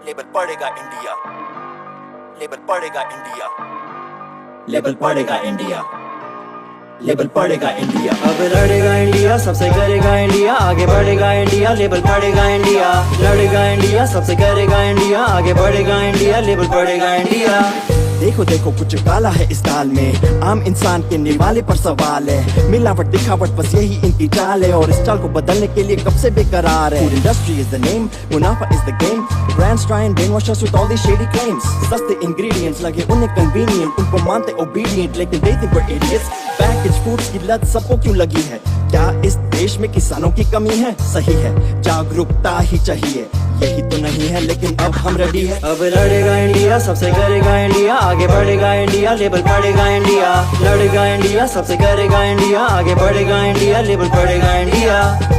Label पड़ेगा India, label पड़ेगा India, label पड़ेगा इंडिया, लेबल पड़ेगा इंडिया। अब लड़ेगा इंडिया, सबसे करेगा इंडिया, आगे बढ़ेगा इंडिया, लेबल पड़ेगा इंडिया। लड़ेगा इंडिया, सबसे करेगा इंडिया, आगे बढ़ेगा इंडिया, लेबल पड़ेगा इंडिया। देखो देखो कुछ काला है इस दाल में, आम इंसान के निवाले पर सवाल है। मिलावट दिखावट बस यही इनकी चाल है, और इस चाल को बदलने के लिए कब से बेकरार है। Food industry is the name, मुनाफा is the game. Brands try and brainwash us with all these shady claims. सस्ते ingredients लगे उन्हें convenient, उनको मानते obedient, लेकिन they think we're idiots. Packaged foods की लत सबको क्यों लगी है? क्या इस देश में किसानों की कमी है? सही है, जागरूकता ही चाहिए, यही तो नहीं है, लेकिन अब हम रेडी है। अब लड़ेगा इंडिया, सबसे करेगा इंडिया, आगे बढ़ेगा इंडिया, लेबल पड़ेगा इंडिया। लड़ेगा इंडिया, सबसे करेगा इंडिया, आगे बढ़ेगा इंडिया, लेबल पड़ेगा इंडिया।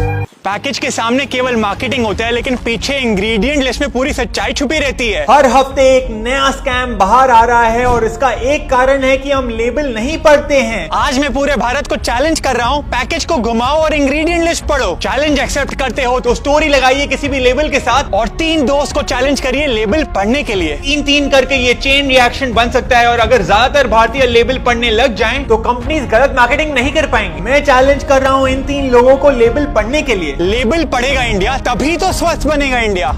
पैकेज के सामने केवल मार्केटिंग होता है, लेकिन पीछे इंग्रेडिएंट लिस्ट में पूरी सच्चाई छुपी रहती है। हर हफ्ते एक नया स्कैम बाहर आ रहा है, और इसका एक कारण है कि हम लेबल नहीं पढ़ते हैं। आज मैं पूरे भारत को चैलेंज कर रहा हूँ, पैकेज को घुमाओ और इंग्रेडिएंट लिस्ट पढ़ो। चैलेंज एक्सेप्ट करते हो तो स्टोरी लगाइए किसी भी लेबल के साथ, और 3 दोस्त को चैलेंज करिए लेबल पढ़ने के लिए। 3-3 करके ये चेन रिएक्शन बन सकता है, और अगर ज्यादातर भारतीय लेबल पढ़ने लग जाएं, तो कंपनीज गलत मार्केटिंग नहीं कर पाएंगी। मैं चैलेंज कर रहा हूँ इन 3 लोगों को लेबल पढ़ने के लिए। लेबल पढ़ेगा इंडिया, तभी तो स्वस्थ बनेगा इंडिया।